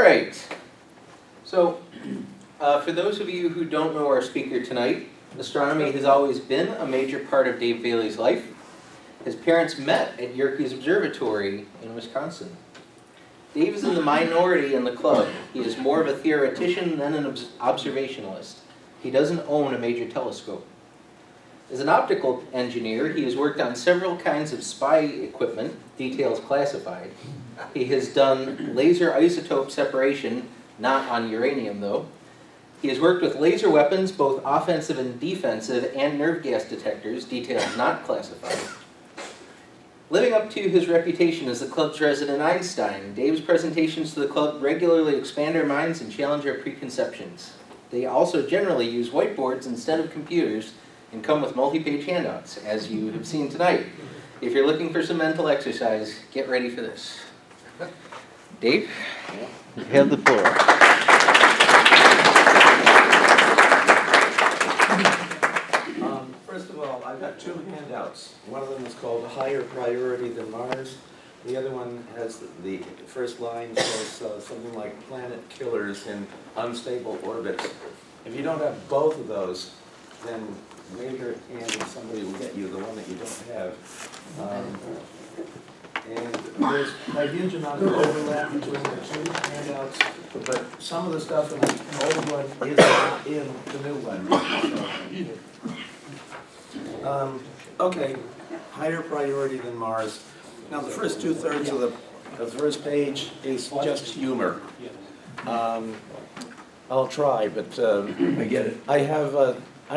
right. So, for those of you who don't know our speaker tonight, astronomy has always been a major part of Dave Bailey's life. His parents met at Yerkes Observatory in Wisconsin. Dave is in the minority in the club. He is more of a theoretician than an observationalist. He doesn't own a major telescope. As an optical engineer, he has worked on several kinds of spy equipment, details classified. He has done laser isotope separation, not on uranium though. He has worked with laser weapons, both offensive and defensive, and nerve gas detectors, details not classified. Living up to his reputation as the club's resident Einstein, Dave's presentations to the club regularly expand our minds and challenge our preconceptions. They also generally use whiteboards instead of computers and come with multi-page handouts, as you have seen tonight. If you're looking for some mental exercise, get ready for this. Dave, you have the floor. First of all, I've got two handouts. One of them is called Higher Priority Than Mars. The other one has the first line says something like Planet Killers in Unstable Orbits. If you don't have both of those, then wave your hand and somebody will get you the one that you don't have. And there's a huge amount of overlap between the two handouts, but some of the stuff in the old one is not in the new one. Okay, Higher Priority Than Mars. Now the first 2/3 of the first page is just humor. I'll try, but I get it. I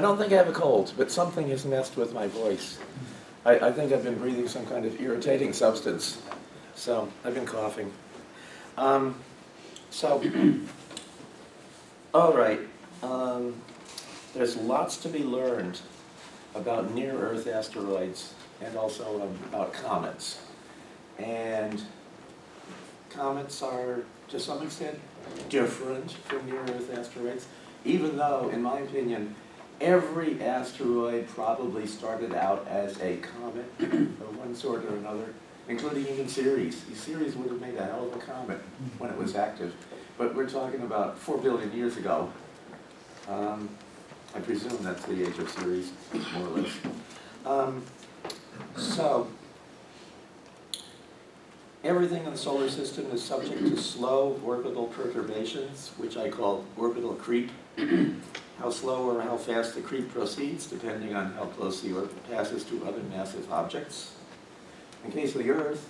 don't think I have a cold, but something has messed with my voice. I think I've been breathing some kind of irritating substance, so I've been coughing. All right. There's lots to be learned about near-Earth asteroids and also about comets. And comets are, to some extent, different from near-Earth asteroids, even though, in my opinion, every asteroid probably started out as a comet of one sort or another, including even Ceres. Ceres would have made a hell of a comet when it was active, but we're talking about 4 billion years ago. I presume that's the age of Ceres, more or less. So, everything in the solar system is subject to slow orbital perturbations, which I call orbital creep. How slow or how fast the creep proceeds, depending on how close the orbit passes to other massive objects. In case of the Earth,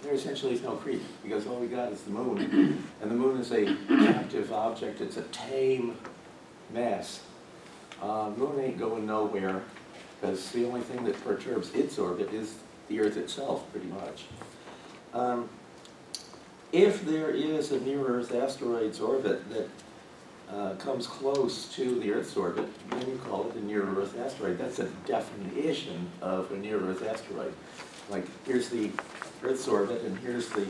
there essentially is no creep, because all we got is the moon. And the moon is a captive object, it's a tame mass. Moon ain't going nowhere, because the only thing that perturbs its orbit is the Earth itself, pretty much. If there is a near-Earth asteroid's orbit that comes close to the Earth's orbit, then you call it a near-Earth asteroid. That's a definition of a near-Earth asteroid. Like, here's the Earth's orbit, and here's the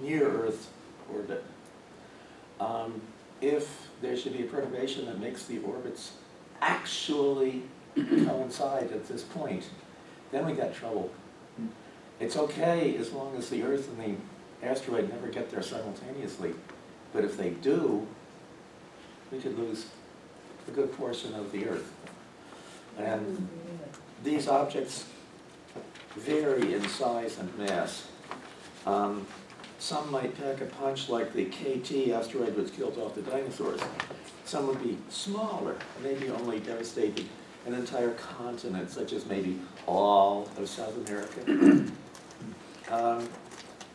near-Earth orbit. If there should be a perturbation that makes the orbits actually coincide at this point, then we got trouble. It's okay as long as the Earth and the asteroid never get there simultaneously. But if they do, we could lose a good portion of the Earth. And these objects vary in size and mass. Some might pack a punch like the KT asteroid which killed off the dinosaurs. Some would be smaller, maybe only devastated an entire continent, such as maybe all of South America.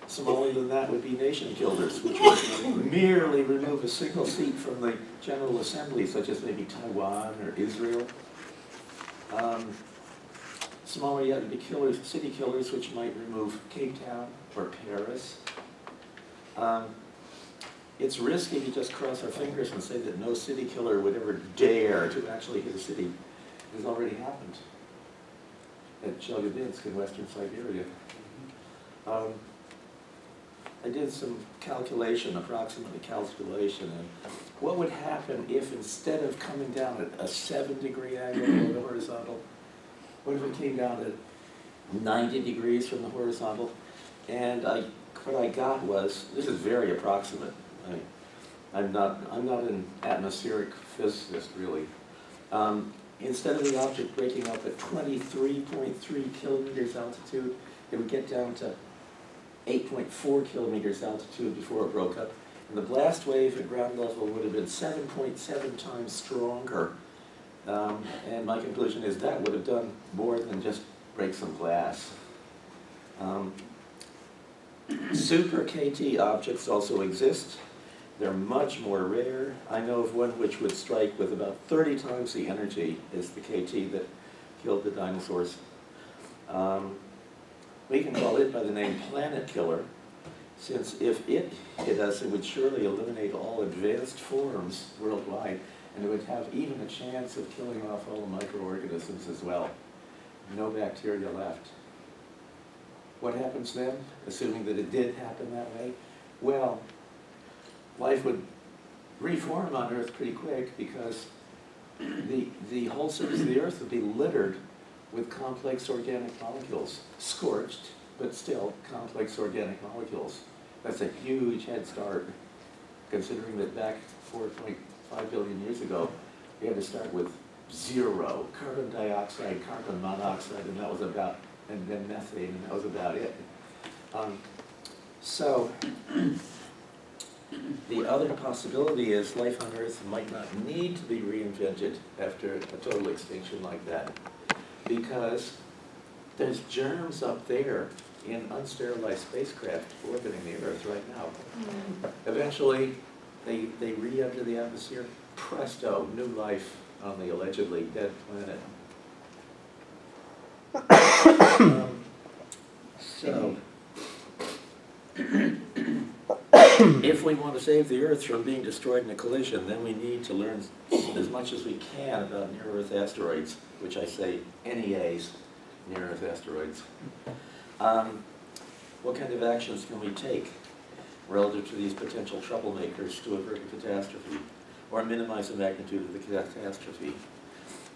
Smaller than that would be nation killers, which would merely remove a single seat from the General Assembly, such as maybe Taiwan or Israel. Smaller yet would be killers, city killers, which might remove Cape Town or Paris. It's risky to just cross our fingers and say that no city killer would ever dare to actually hit a city. It has already happened at Chelyabinsk in western Siberia. I did some approximately calculation, and what would happen if instead of coming down at a 7-degree angle below the horizontal, what if it came down at 90 degrees from the horizontal? And I what I got was, this is very approximate. I'm not an atmospheric physicist, really. Instead of the object breaking up at 23.3 kilometers altitude, it would get down to 8.4 kilometers altitude before it broke up. And the blast wave at ground level would have been 7.7 times stronger. And my conclusion is that would have done more than just break some glass. Super KT objects also exist. They're much more rare. I know of one which would strike with about 30 times the energy as the KT that killed the dinosaurs. We can call it by the name Planet Killer, since if it hit us, it would surely eliminate all advanced forms worldwide, and it would have even a chance of killing off all the microorganisms as well. No bacteria left. What happens then, assuming that it did happen that way? Well, life would reform on Earth pretty quick because the whole surface of the Earth would be littered with complex organic molecules, scorched, but still complex organic molecules. That's a huge head start, considering that back 4.5 billion years ago, we had to start with 0, carbon dioxide, carbon monoxide, and that was about, and then methane, and that was about it. So, the other possibility is life on Earth might not need to be reinvented after a total extinction like that, because there's germs up there in unsterilized spacecraft orbiting the Earth right now. Eventually, they re-enter the atmosphere, presto, new life on the allegedly dead planet. So, if we want to save the Earth from being destroyed in a collision, then we need to learn as much as we can about near-Earth asteroids, which I say NEAs, near-Earth asteroids. What kind of actions can we take relative to these potential troublemakers to avert a catastrophe or minimize the magnitude of the catastrophe?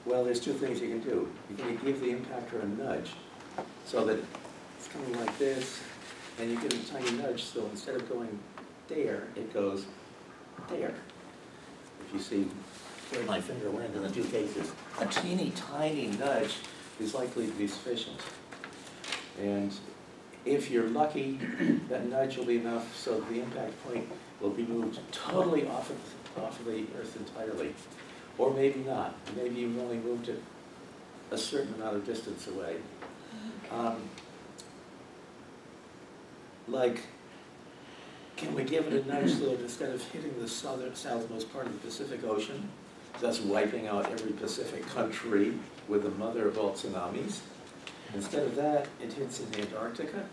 Well, there's two things you can do. You can give the impactor a nudge so that it's coming like this, and you get a tiny nudge, so instead of going there, it goes there. If you see where my finger went in the two cases, a teeny tiny nudge is likely to be sufficient. And if you're lucky, that nudge will be enough so the impact point will be moved totally off of the Earth entirely. Or maybe not. Maybe you've only moved it a certain amount of distance away. Like, can we give it a nudge so that instead of hitting the southmost part of the Pacific Ocean, thus wiping out every Pacific country with the mother of all tsunamis, instead of that, it hits in Antarctica?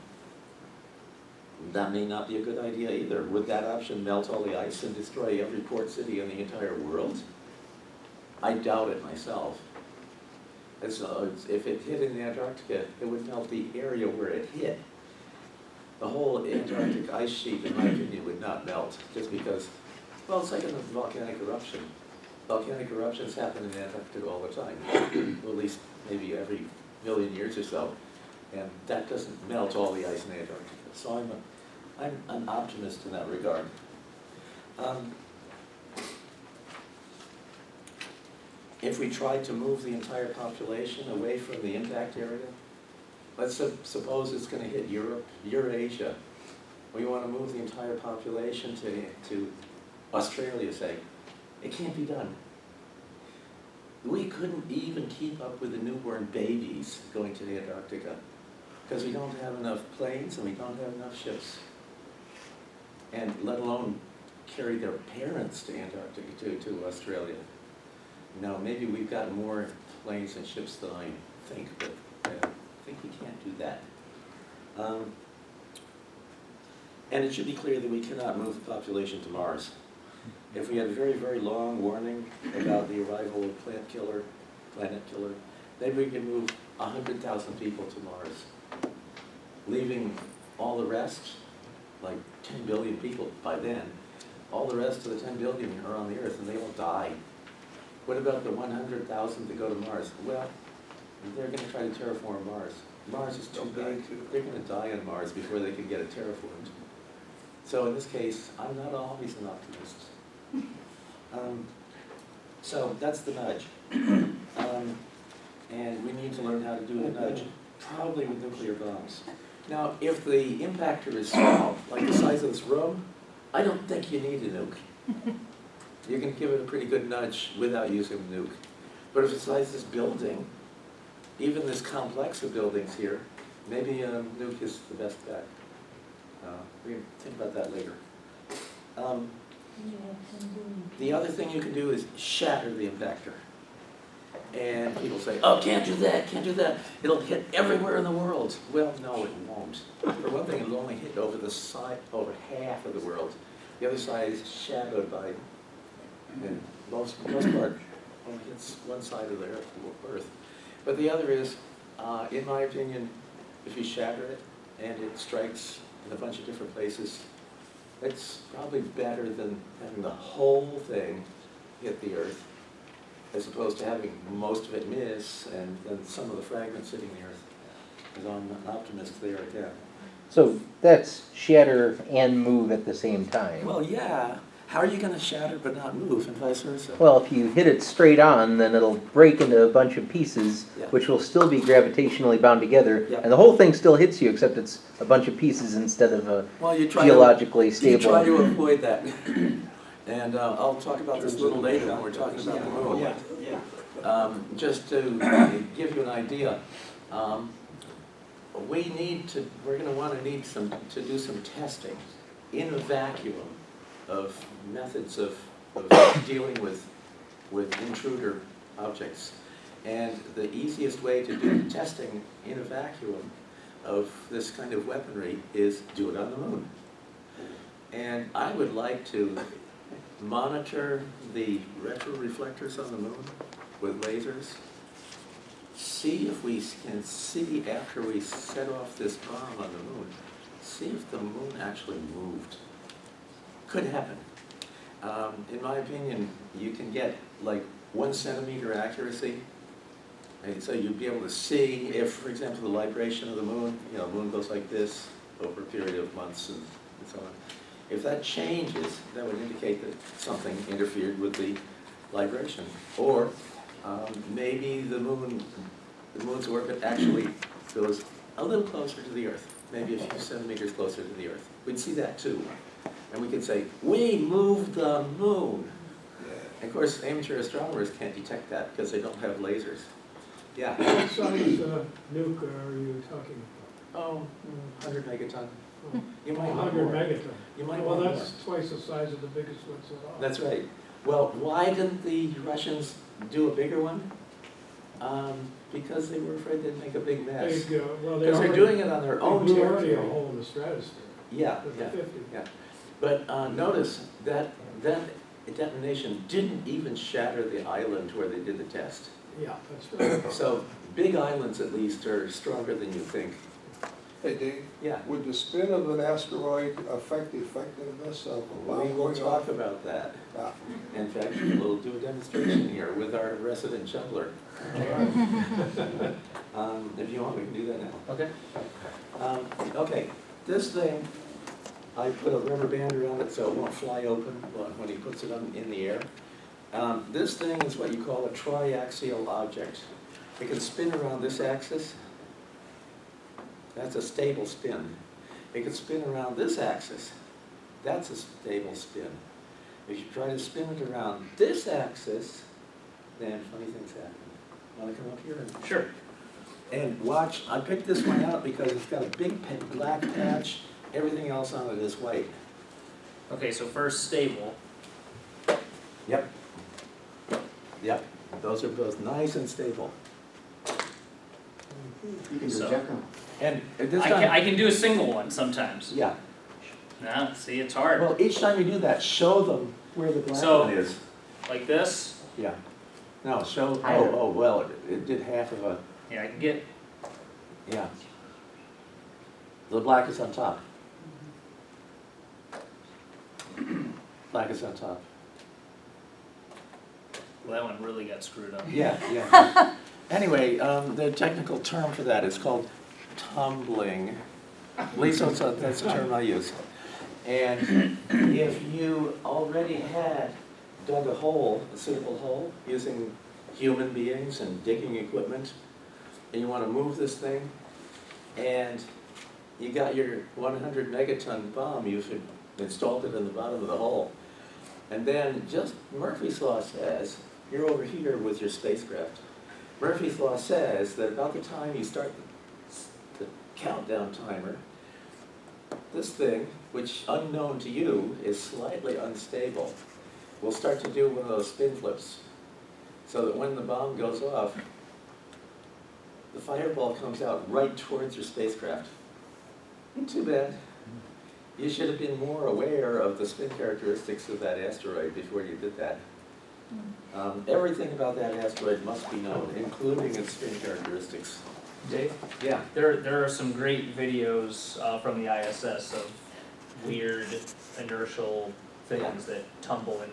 That may not be a good idea either. Would that option melt all the ice and destroy every port city in the entire world? I doubt it myself. And so if it hit in Antarctica, it would melt the area where it hit. The whole Antarctic ice sheet, in my opinion, would not melt, just because, well, it's like a volcanic eruption. Volcanic eruptions happen in Antarctica all the time, or at least maybe every million years or so, and that doesn't melt all the ice in Antarctica. So I'm an optimist in that regard. If we tried to move the entire population away from the impact area, let's suppose it's going to hit Europe, Eurasia. We want to move the entire population to Australia, say. It can't be done. We couldn't even keep up with the newborn babies going to the Antarctica because we don't have enough planes and we don't have enough ships. And let alone carry their parents to Antarctica, to Australia. Now, maybe we've got more planes and ships than I think, but I think we can't do that. And it should be clear that we cannot move the population to Mars. If we had a very, very long warning about the arrival of Planet Killer, maybe we could move 100,000 people to Mars, leaving all the rest, like 10 billion people by then, all the rest of the 10 billion are on the Earth and they will die. What about the 100,000 that go to Mars? Well, they're going to try to terraform Mars. Mars is too big. They're going to die on Mars before they can get it terraformed. So in this case, I'm not always an optimist. So that's the nudge. And we need to learn how to do the nudge, probably with nuclear bombs. Now, if the impactor is small, like the size of this room, I don't think you need a nuke. You can give it a pretty good nudge without using a nuke. But if it's the size of this building, even this complex of buildings here, maybe a nuke is the best bet. We can think about that later. The other thing you can do is shatter the impactor. And people say, oh, can't do that, can't do that. It'll hit everywhere in the world. Well, no, it won't. For one thing, it'll only hit over the side, over half of the world. The other side is shadowed by, and most part, only hits one side of the Earth. But the other is, in my opinion, if you shatter it and it strikes in a bunch of different places, it's probably better than having the whole thing hit the Earth, as opposed to having most of it miss and then some of the fragments hitting the Earth. Because I'm an optimist there again. So that's shatter and move at the same time. Well, yeah. How are you going to shatter but not move, and vice versa? Well, if you hit it straight on, then it'll break into a bunch of pieces, Yeah. which will still be gravitationally bound together, Yeah. and the whole thing still hits you, except it's a bunch of pieces instead of a Well, you try geologically to, you try stable. to avoid that. And I'll talk about this a little later when we're talking about the moon. Just to give you an idea, we're going to need to do some testing in a vacuum of methods of dealing with intruder objects. And the easiest way to do testing in a vacuum of this kind of weaponry is do it on the moon. And I would like to monitor the retroreflectors on the moon with lasers, see if we can see after we set off this bomb on the moon, see if the moon actually moved. Could happen. In my opinion, you can get like 1 centimeter accuracy. And so you'd be able to see if, for example, the libration of the moon, the moon goes like this over a period of months and so on. If that changes, that would indicate that something interfered with the libration. Or maybe the moon's orbit actually goes a little closer to the Earth, maybe a few centimeters closer to the Earth. We'd see that too. And we could say, we moved the moon. And of course, amateur astronomers can't detect that because they don't have lasers. Yeah? What size nuke are you talking Oh, 100 megaton. about? You might want 100 more. megaton. You might Well, want that's twice the size of the biggest ones at all. That's right. Well, why didn't the Russians do a bigger one? Because they were afraid they'd make a big mess. Well, Because they're doing it on their own They blew already a territory. hole in the stratosphere Yeah, with the yeah, 50. yeah. But notice that detonation didn't even shatter the island where they did the test. Yeah, that's right. So big islands, at least, are stronger than you think. Hey Dave, Yeah. would the spin of an asteroid affect the effectiveness of a bomb We will going talk off? about that. Ah, In fact, we'll do a demonstration here with our resident juggler. If you want, we can do that now. Okay. Okay, this thing, I put a rubber band around it so it won't fly open when he puts it in the air. This thing is what you call a triaxial object. It can spin around this axis. That's a stable spin. It can spin around this axis. That's a stable spin. If you try to spin it around this axis, then funny things happen. Want to come up here? Sure. And watch, I picked this one out because it's got a big black patch. Everything else on it is white. Okay, so first stable. Yep. Yep. Those are both nice and stable. You can So- reject them. And this I time, can do a single one sometimes. yeah. No, see, it's hard. Well, each time you do that, show them where the black So- one is. Like this. Yeah. No, show, Higher. oh, well, it did half of a, Yeah, I can get. yeah. The black is on top. Black is on top. Well, that one really got screwed up. Yeah, yeah. Anyway, the technical term for that is called tumbling. At least that's the term I use. And if you already had dug a hole, a suitable hole, using human beings and digging equipment, and you want to move this thing, and you got your 100 megaton bomb, you've installed it in the bottom of the hole, and then just Murphy's Law says, you're over here with your spacecraft. Murphy's Law says that about the time you start the countdown timer, this thing, which unknown to you is slightly unstable, will start to do one of those spin flips. So that when the bomb goes off, the fireball comes out right towards your spacecraft. Too bad. You should have been more aware of the spin characteristics of that asteroid before you did that. Everything about that asteroid must be known, including its spin characteristics. Dave, Yeah. there are some great videos from the ISS of weird inertial things that tumble in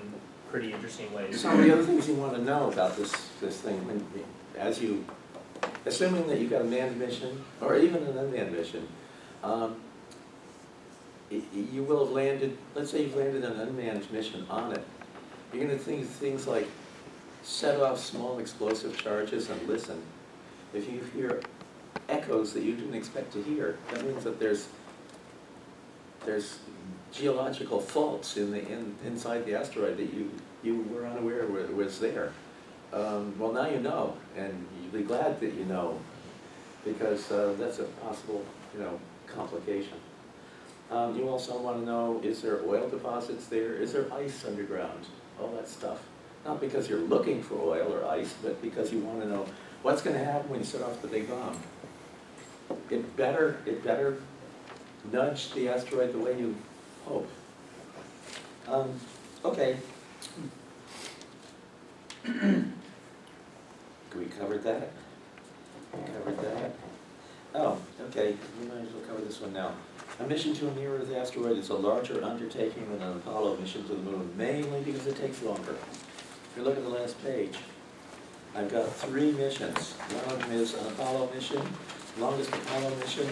pretty interesting ways. Some of the other things you want to know about this thing, as you, assuming that you've got a manned mission, or even an unmanned mission, you will have landed, let's say you've landed an unmanned mission on it. You're going to think things like set off small explosive charges and listen. If you hear echoes that you didn't expect to hear, that means that there's geological faults inside the asteroid that you were unaware was there. Well, now you know, and you'll be glad that you know, because that's a possible, complication. You also want to know, is there oil deposits there? Is there ice underground? All that stuff. Not because you're looking for oil or ice, but because you want to know what's going to happen when you set off the big bomb. It better nudge the asteroid the way you hope. Okay. We covered that. Oh, okay. We might as well cover this one now. A mission to a near-Earth asteroid is a larger undertaking than an Apollo mission to the moon, mainly because it takes longer. If you look at the last page, I've got 3 missions. One of them is an Apollo mission. Longest Apollo mission,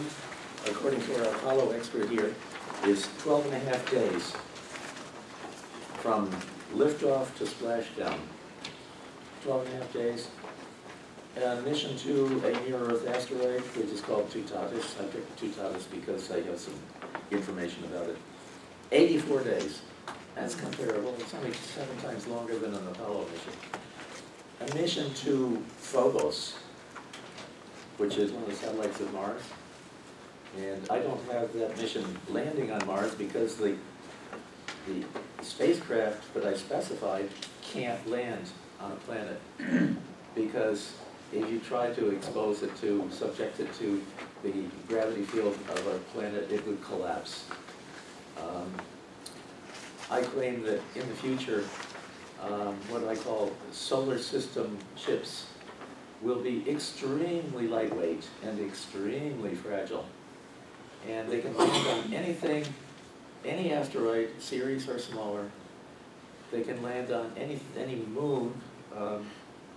according to our Apollo expert here, is 12.5 days from liftoff to splashdown. 12.5 days. A mission to a near-Earth asteroid, which is called Tutatis. I picked Tutatis because I have some information about it. 84 days. That's comparable. It's only 7 times longer than an Apollo mission. A mission to Phobos, which is one of the satellites of Mars. And I don't have that mission landing on Mars because the spacecraft that I specified can't land on a planet. Because if you try to expose it to, subject it to the gravity field of our planet, it would collapse. I claim that in the future, what I call solar system ships will be extremely lightweight and extremely fragile. And they can land on anything, any asteroid, Ceres or smaller. They can land on any moon,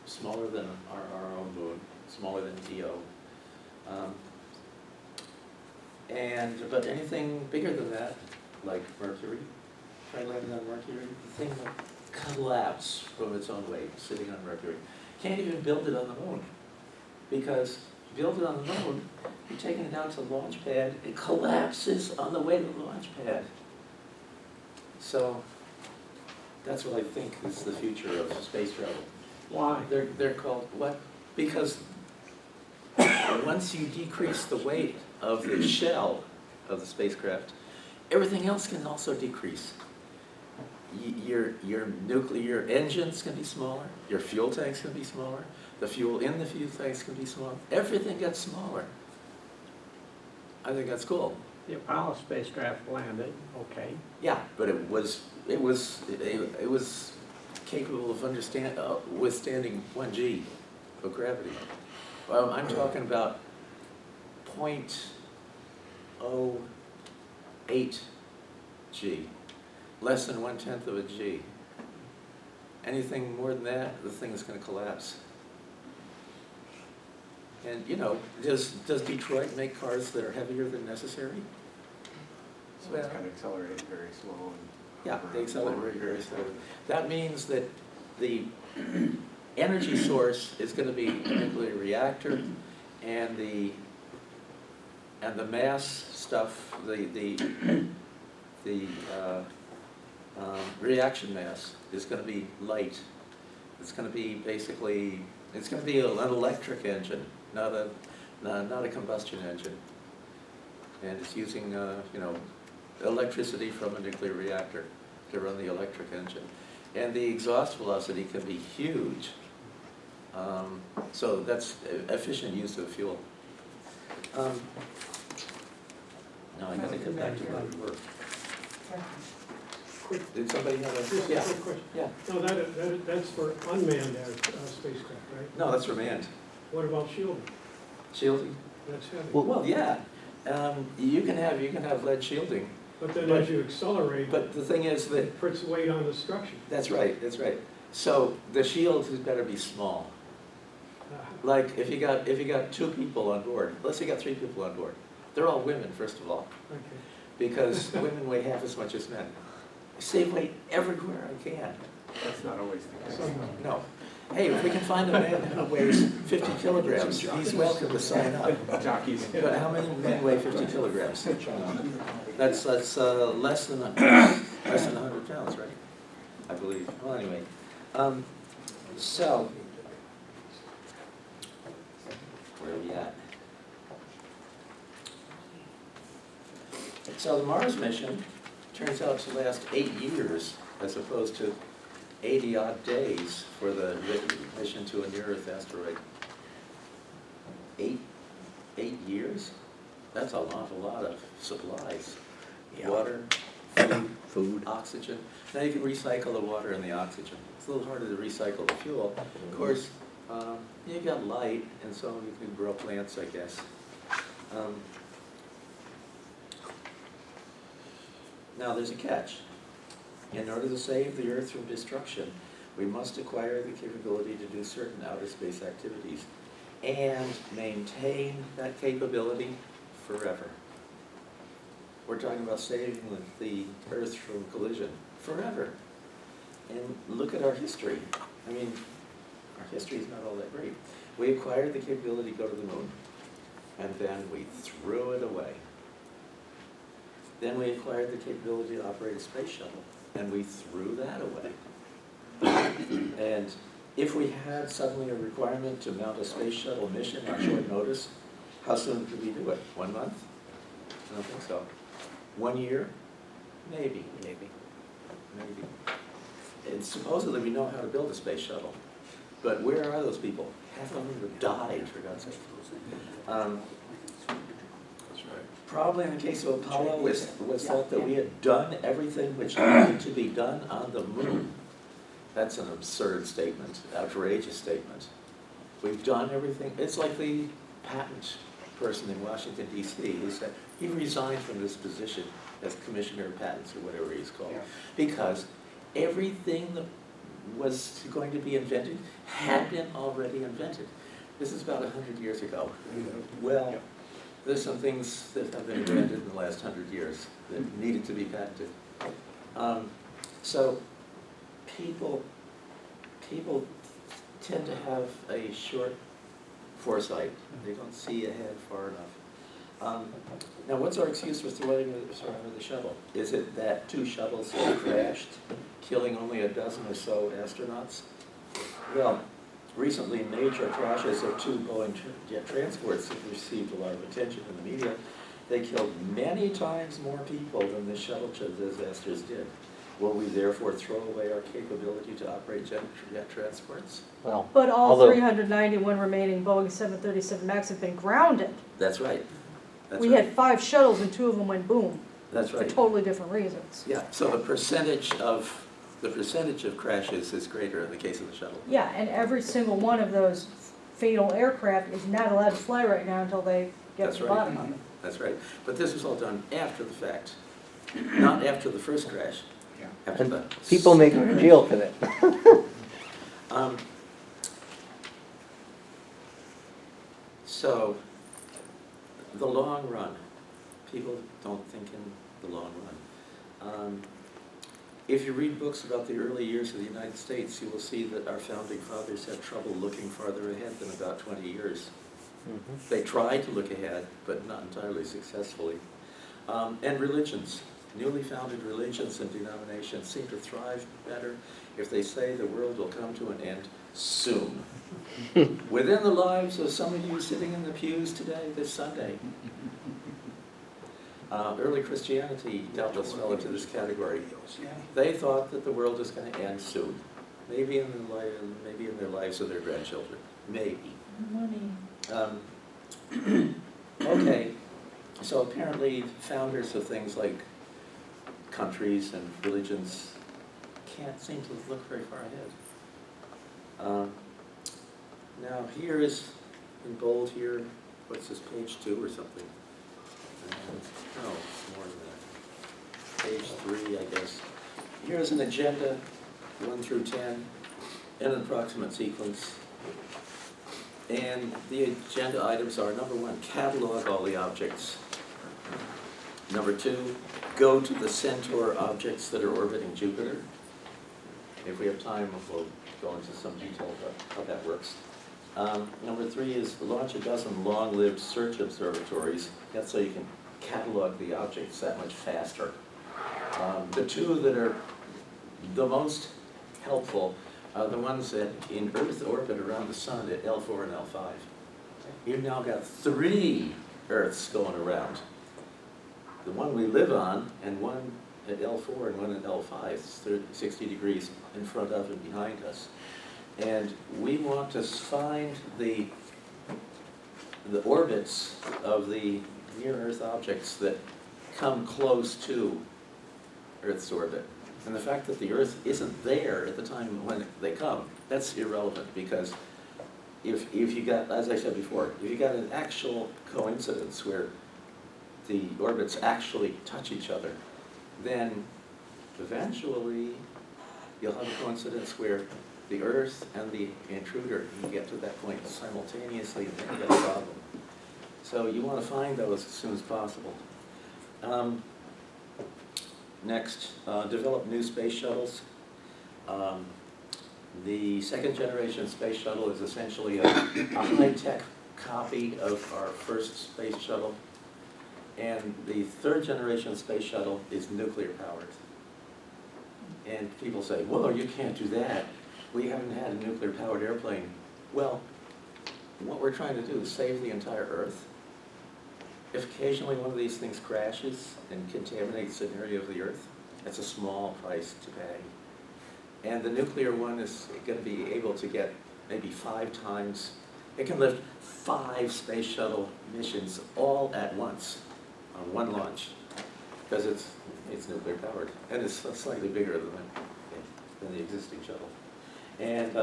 smaller than our own moon, smaller than Io. But anything bigger than that, like Mercury, try landing on Mercury, the thing will collapse from its own weight, sitting on Mercury. Can't even build it on the moon, because build it on the moon, you're taking it out to the launch pad, it collapses on the way to the launch pad. So that's what I think is the future of space travel. Why? They're called what? Because once you decrease the weight of the shell of the spacecraft, everything else can also decrease. Your nuclear engines can be smaller, your fuel tanks can be smaller, the fuel in the fuel tanks can be smaller, everything gets smaller. I think that's cool. The Apollo spacecraft landed, okay. Yeah, but it was capable of withstanding 1 g of gravity. Well, I'm talking about 0.08 g, less than 1/10 of a g. Anything more than that, the thing is going to collapse. And does Detroit make cars that are heavier than necessary? So it's kind of accelerating very slow and. Yeah, they accelerate very, very slowly. That means that the energy source is gonna be a nuclear reactor, and the mass stuff, the reaction mass is gonna be light. It's gonna be basically, it's gonna be an electric engine, not a combustion engine. And it's using, you know, electricity from a nuclear reactor to run the electric engine. And the exhaust velocity can be huge. So that's efficient use of fuel. Now I gotta get back to my work. Quick, Did somebody have just a, a yeah, quick question. yeah. No, that's for unmanned spacecraft, right? No, that's for manned. What about shielding? Shielding? That's heavy. Well, yeah. You can have lead shielding, But then but- as you accelerate, but the thing is that, it puts weight on the structure. that's right, that's right. So the shield has better be small. Like if you got 2 people on board, let's say you got 3 people on board. They're all women, first of all, Okay. because women weigh half as much as men. I save weight everywhere I can. That's not always the case. Some- No. Hey, if we can find a man who weighs 50 kilograms, he's welcome to sign up. Jockeys. But how many men weigh 50 kilograms? That's less than 100 pounds, right? I believe. Well, anyway, so where are we at? So the Mars mission turns out to last 8 years as opposed to 80-odd days for the mission to a near-Earth asteroid. 8 years? That's an awful lot of supplies. Yeah. Water, food, oxygen. Now you can recycle the water and the oxygen. It's a little harder to recycle the fuel. Of course, you got light, and so you can grow plants, I guess. Now there's a catch. In order to save the Earth from destruction, we must acquire the capability to do certain outer space activities and maintain that capability forever. We're talking about saving the Earth from collision forever. And look at our history. I mean, our history is not all that great. We acquired the capability to go to the moon, and then we threw it away. Then we acquired the capability to operate a space shuttle, and we threw that away. And if we had suddenly a requirement to mount a space shuttle mission on short notice, how soon could we do it? 1 month? I don't think so. 1 year? Maybe. Maybe. And supposedly we know how to build a space shuttle, but where are those people? Half of them have died, for God's sake. Probably in the case of Apollo, was thought that we had done everything which needed to be done on the moon. That's an absurd statement, outrageous statement. We've done everything. It's like the patent person in Washington, D.C., who said he resigned from this position as Commissioner of Patents, or whatever he's called, because everything that was going to be invented had been already invented. This is about 100 years ago. Well, there's some things that have been invented in the last 100 years that needed to be patented. So people tend to have a short foresight. They don't see ahead far enough. Now, what's our excuse for throwing the shuttle? Is it that 2 shuttles have crashed, killing only a dozen or so astronauts? Well, recently, major crashes of 2 Boeing jet transports have received a lot of attention in the media. They killed many times more people than the shuttle disasters did. Will we therefore throw away our capability to operate jet transports? Well, But all although- 391 remaining Boeing 737 MAX have been grounded. That's right. That's We right. had 5 shuttles and 2 of them went boom That's for right. totally different reasons. Yeah, so the percentage of crashes is greater in the case of the shuttle. Yeah, and every single one of those fatal aircraft is not allowed to fly right now until they get That's to the right. bottom of it. That's right. But this was all done after the fact, not after the first crash. After and the people make a deal for that. So, the long run, people don't think in the long run. If you read books about the early years of the United States, you will see that our founding fathers had trouble looking farther ahead than about 20 years. They tried to look ahead, but not entirely successfully. And religions. Newly founded religions and denominations seem to thrive better if they say the world will come to an end soon. Within the lives of some of you sitting in the pews today, this Sunday. Early Christianity doubtless fell into this category. They thought that the world was going to end soon. Maybe in their lives of their grandchildren. Maybe. Money. Okay, so apparently founders of things like countries and religions can't seem to look very far ahead. Now here is, in bold here, what's this, page 2 or something? No, it's more than that. Page 3, I guess. Here's an agenda, 1 through 10, in an approximate sequence. And the agenda items are, number 1, catalog all the objects. Number 2, go to the Centaur objects that are orbiting Jupiter. If we have time, we'll go into some detail about how that works. Number 3 is launch a dozen long-lived search observatories. That's so you can catalog the objects that much faster. The 2 that are the most helpful are the ones that in Earth orbit around the sun at L4 and L5. You've now got 3 Earths going around. The one we live on, and one at L4 and one at L5, 60 degrees in front of and behind us. And we want to find the orbits of the near-Earth objects that come close to Earth's orbit. And the fact that the Earth isn't there at the time when they come, that's irrelevant, because if you got, as I said before, if you got an actual coincidence where the orbits actually touch each other, then eventually you'll have a coincidence where the Earth and the intruder can get to that point simultaneously, and then you get a problem. So you want to find those as soon as possible. Next, develop new space shuttles. The second generation space shuttle is essentially a high-tech copy of our first space shuttle. And the third generation space shuttle is nuclear powered. And people say, well, you can't do that. We haven't had a nuclear powered airplane. Well, what we're trying to do is save the entire Earth. If occasionally one of these things crashes and contaminates an area of the Earth, that's a small price to pay. And the nuclear one is going to be able to get maybe 5 times, it can lift 5 space shuttle missions all at once on one launch, because it's nuclear powered, and it's slightly bigger than the existing shuttle. And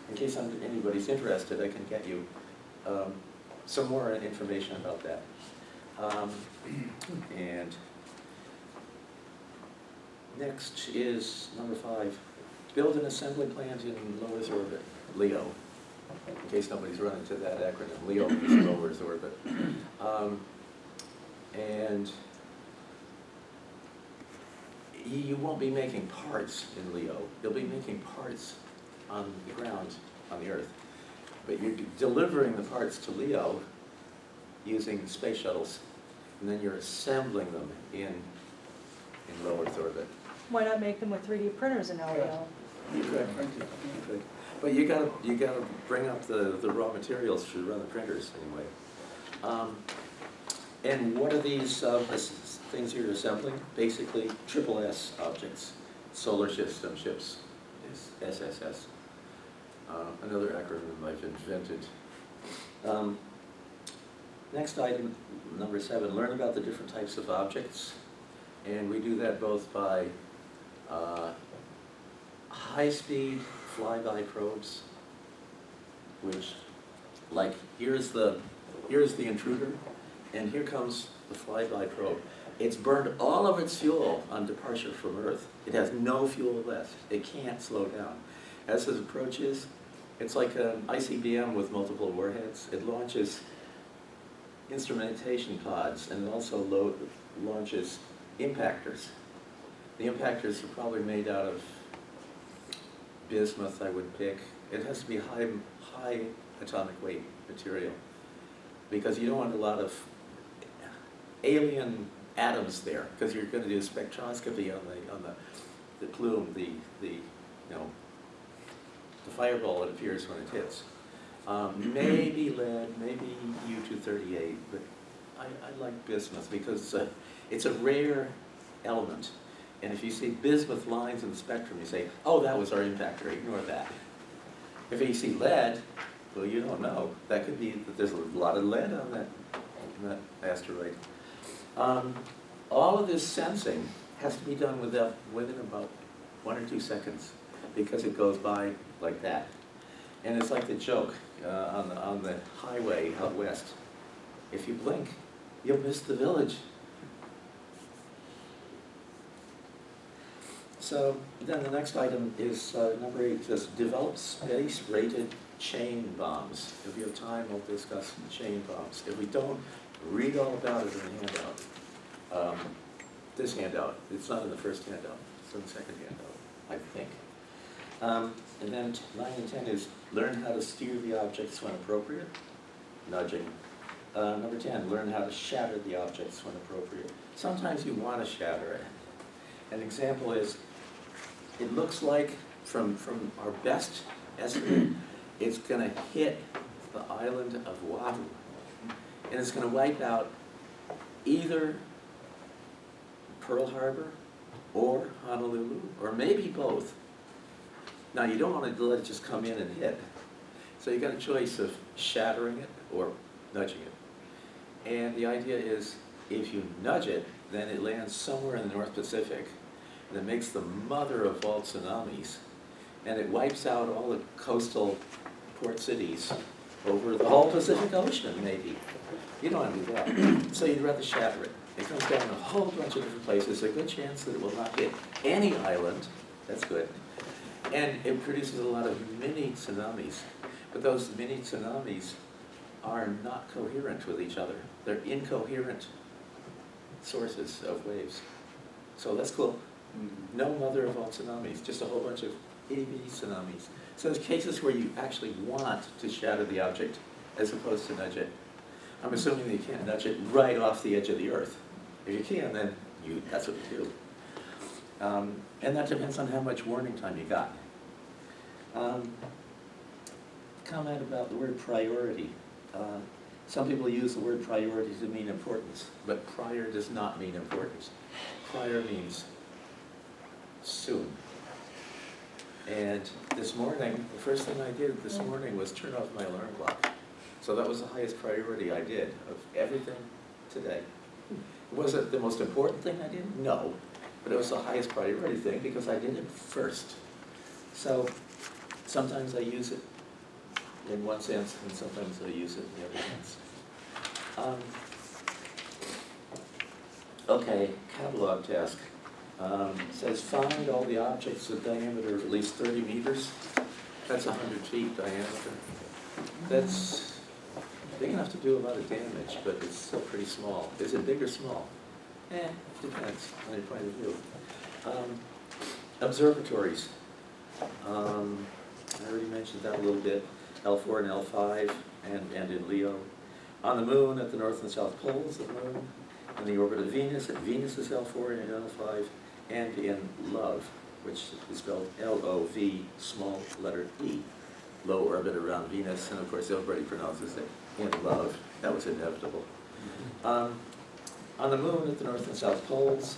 in case anybody's interested, I can get you some more information about that. And next is number 5. Build an assembly plant in low Earth orbit, LEO. In case nobody's run into that acronym, LEO is low Earth orbit. And you won't be making parts in LEO. You'll be making parts on the ground, on the Earth. But you're delivering the parts to LEO using space shuttles, and then you're assembling them in low Earth orbit. Why not make them with 3D printers in LEO? You could. But you gotta bring up the raw materials to run the printers anyway. And what are these things you're assembling? Basically, SSS objects, solar system ships, is SSS. Another acronym I've invented. Next item, number 7, learn about the different types of objects. And we do that both by high-speed flyby probes, which, like, here's the intruder, and here comes the flyby probe. It's burned all of its fuel on departure from Earth. It has no fuel left. It can't slow down. As it approaches, it's like an ICBM with multiple warheads. It launches instrumentation pods, and it also launches impactors. The impactors are probably made out of bismuth, I would pick. It has to be high atomic weight material, because you don't want a lot of alien atoms there, because you're going to do spectroscopy on the plume, the fireball that appears when it hits. Maybe lead, maybe U-238, but I like bismuth because it's a rare element. And if you see bismuth lines in the spectrum, you say, oh, that was our impactor, ignore that. If you see lead, well, you don't know. That could be that there's a lot of lead on that asteroid. All of this sensing has to be done within about 1 or 2 seconds, because it goes by like that. And it's like the joke on the highway out west. If you blink, you'll miss the village. So then the next item is number 8, says develop space-rated chain bombs. If we have time, we'll discuss chain bombs. If we don't, read all about it in the handout. This handout, it's not in the first handout, it's in the second handout, I think. And then 9 and 10 is learn how to steer the objects when appropriate, nudging. Number 10, learn how to shatter the objects when appropriate. Sometimes you want to shatter it. An example is, it looks like from our best estimate, it's going to hit the island of Oahu. And it's going to wipe out either Pearl Harbor or Honolulu, or maybe both. Now, you don't want to let it just come in and hit. So you got a choice of shattering it or nudging it. And the idea is, if you nudge it, then it lands somewhere in the North Pacific, and it makes the mother of all tsunamis, and it wipes out all the coastal port cities over the whole Pacific Ocean, maybe. You don't want to do that. So you'd rather shatter it. It comes down in a whole bunch of different places. There's a good chance that it will not hit any island. That's good. And it produces a lot of mini tsunamis. But those mini tsunamis are not coherent with each other. They're incoherent sources of waves. So that's cool. No mother of all tsunamis, just a whole bunch of itty-bitty tsunamis. So there's cases where you actually want to shatter the object as opposed to nudge it. I'm assuming that you can't nudge it right off the edge of the Earth. If you can, then that's what you do. And that depends on how much warning time you got. Comment about the word priority. Some people use the word priority to mean importance, but prior does not mean importance. Prior means soon. And this morning, the first thing I did this morning was turn off my alarm clock. So that was the highest priority I did of everything today. Was it the most important thing I did? No. But it was the highest priority thing because I did it first. So sometimes I use it in one sense, and sometimes I use it in the other sense. Okay, catalog task. Says find all the objects with diameter of at least 30 meters. That's 100 feet diameter. That's big enough to do a lot of damage, but it's still pretty small. Is it big or small? Depends on your point of view. Observatories. I already mentioned that a little bit. L4 and L5, and in Leo. On the moon, at the north and south poles of the moon. In the orbit of Venus, at Venus's L4 and L5. And in Love, which is spelled L-O-V, small letter E. Low orbit around Venus, and of course everybody pronounces it in Love. That was inevitable. On the moon, at the north and south poles.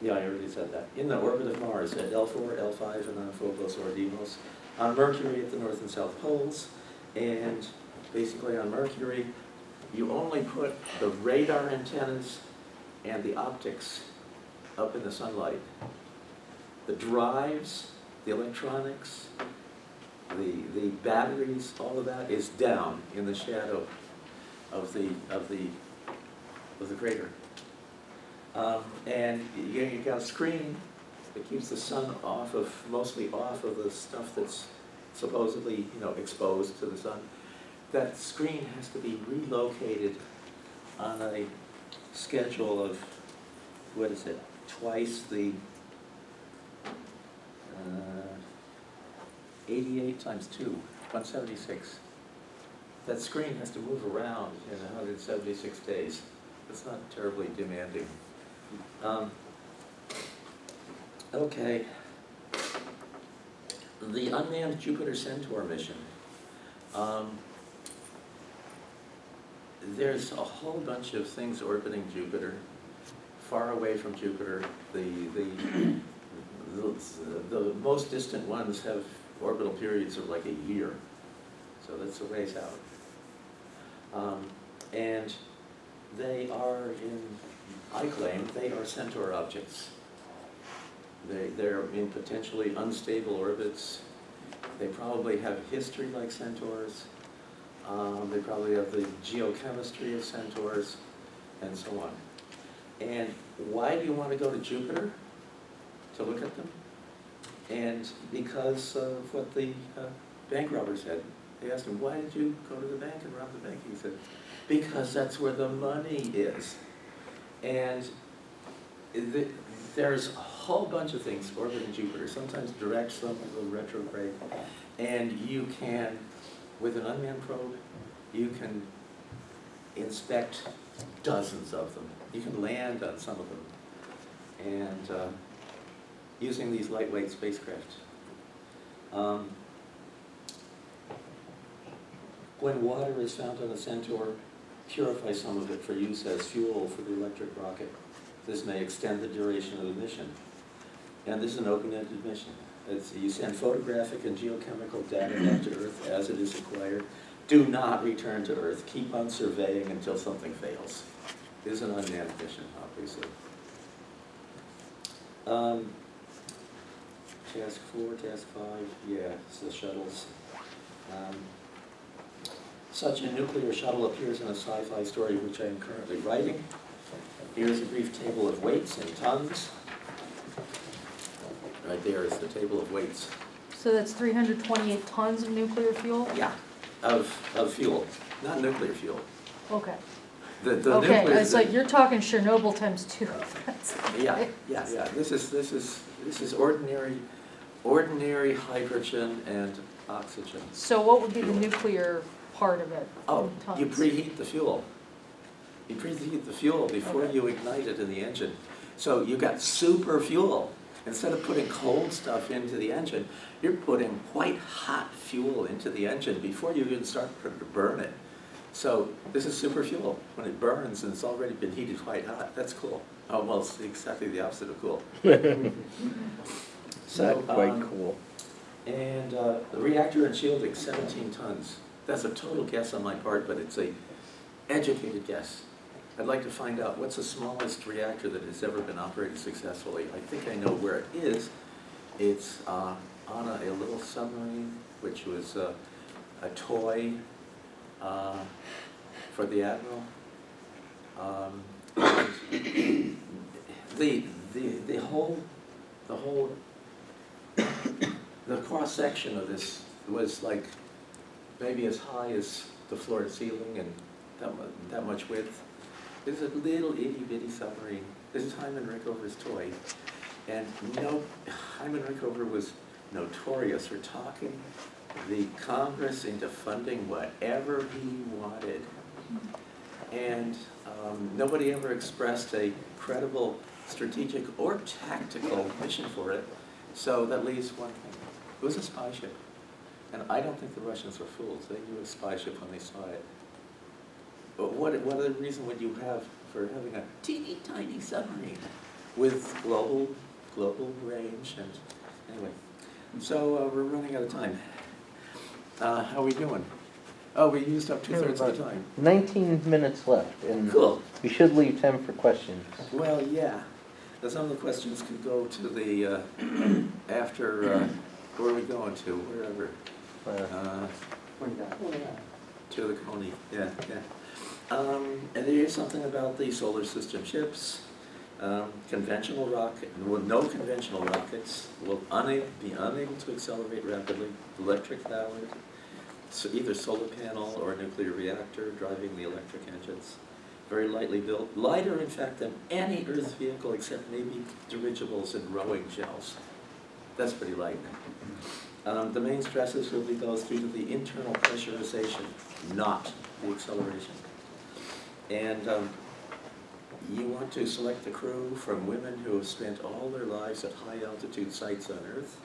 Yeah, I already said that. In the orbit of Mars, at L4, L5, and on Phobos or Deimos. On Mercury, at the north and south poles. And basically on Mercury, you only put the radar antennas and the optics up in the sunlight. The drives, the electronics, the batteries, all of that is down in the shadow of the crater. And you got a screen that keeps the sun mostly off of the stuff that's supposedly, exposed to the sun. That screen has to be relocated on a schedule of what is it, twice the 88 times 2, 176. That screen has to move around in 176 days. It's not terribly demanding. Okay. The unmanned Jupiter Centaur mission. There's a whole bunch of things orbiting Jupiter, far away from Jupiter. The most distant ones have orbital periods of like a year, so that's a ways out. And they are I claim, they are Centaur objects. They're in potentially unstable orbits. They probably have history like Centaurs. They probably have the geochemistry of Centaurs, and so on. And why do you want to go to Jupiter? To look at them? And because of what the bank robber said. They asked him, why did you go to the bank and rob the bank? He said, because that's where the money is. And there's a whole bunch of things orbiting Jupiter, sometimes direct, some a little retrograde. And you can, with an unmanned probe, you can inspect dozens of them. You can land on some of them. And using these lightweight spacecraft. When water is found on a Centaur, purify some of it for use as fuel for the electric rocket. This may extend the duration of the mission. And this is an open-ended mission. You send photographic and geochemical data back to Earth as it is acquired. Do not return to Earth. Keep on surveying until something fails. It is an unmanned mission, obviously. Task 4, Task 5, yeah, it's the shuttles. Such a nuclear shuttle appears in a sci-fi story which I am currently writing. Here's a brief table of weights in tons. Right there is the table of weights. So that's 328 tons of nuclear fuel? Yeah, of fuel, not nuclear fuel. Okay. The Okay, nuclear, it's like, you're talking Chernobyl times 2. That's yeah, okay. yeah. This is ordinary hydrogen and oxygen. So what would be the nuclear part of it? Oh, in tons? you preheat the fuel. You preheat the fuel before Okay. you ignite it in the engine. So you got super fuel. Instead of putting cold stuff into the engine, you're putting white hot fuel into the engine before you even start to burn it. So this is super fuel. When it burns and it's already been heated white hot, that's cool. Oh, well, it's exactly the opposite of cool. So, Not quite cool. And the reactor and shielding, 17 tons. That's a total guess on my part, but it's a educated guess. I'd like to find out what's the smallest reactor that has ever been operated successfully. I think I know where it is. It's on a little submarine, which was a toy for the admiral. The cross section of this was like maybe as high as the floor to ceiling and that much width. This is a little itty bitty submarine. This is Hyman Rickover's toy. And Hyman Rickover was notorious for talking the Congress into funding whatever he wanted. And nobody ever expressed a credible strategic or tactical mission for it. So that leaves one thing. It was a spy ship. And I don't think the Russians were fools. They knew a spy ship when they saw it. But what other reason would you have for having a teeny tiny submarine with global range? And anyway, so we're running out of time. How are we doing? Oh, we used up 2/3 of the time. 19 minutes left, and Cool. we should leave time for questions. Well, yeah. Now, some of the questions could go to the after. Where are we going to? Wherever. To the Coney. Yeah. And there is something about the solar system ships. Conventional rocket, no conventional rockets will be unable to accelerate rapidly. Electric powered, so either solar panel or a nuclear reactor driving the electric engines. very lightly built, lighter in fact than any Earth vehicle except maybe dirigibles and rowing shells. That's pretty light. The main stresses will be those due to the internal pressurization, not the acceleration. And you want to select the crew from women who have spent all their lives at high altitude sites on Earth.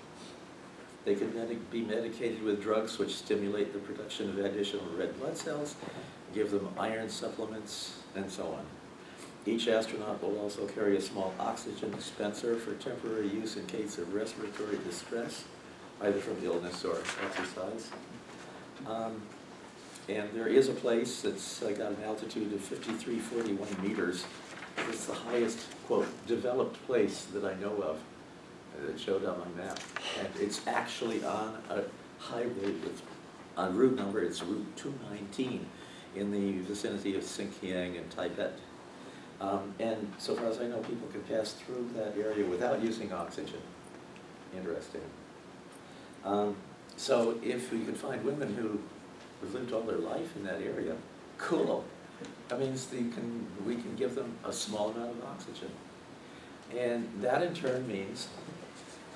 They could be medicated with drugs which stimulate the production of additional red blood cells, give them iron supplements, and so on. Each astronaut will also carry a small oxygen dispenser for temporary use in case of respiratory distress, either from illness or exercise. And there is a place that's got an altitude of 5341 meters. It's the highest, quote, developed place that I know of that showed on my map. And it's actually on a highway with, on route number, it's Route 219 in the vicinity of Xinjiang and Tibet. And so far as I know, people can pass through that area without using oxygen. Interesting. So if we can find women who have lived all their life in that area, cool. That means we can give them a small amount of oxygen. And that in turn means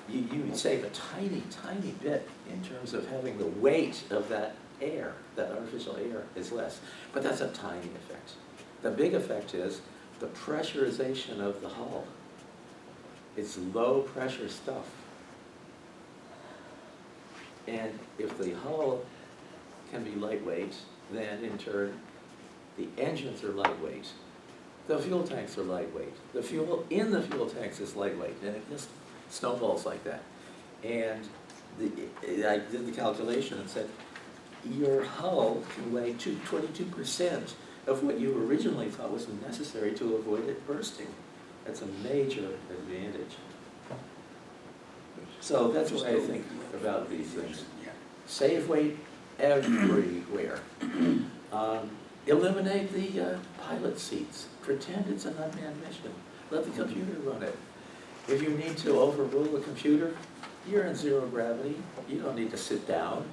you would save a tiny, tiny bit in terms of having the weight of that air, that artificial air is less. But that's a tiny effect. The big effect is the pressurization of the hull. It's low pressure stuff. And if the hull can be lightweight, then in turn the engines are lightweight. The fuel tanks are lightweight. The fuel in the fuel tanks is lightweight, and it just snowballs like that. And I did the calculation and said, your hull can weigh 22% of what you originally thought was necessary to avoid it bursting. That's a major advantage. So that's what I think about these things. Save weight everywhere. Eliminate the pilot seats. Pretend it's an unmanned mission. Let the computer run it. If you need to overrule a computer, you're in zero gravity. You don't need to sit down.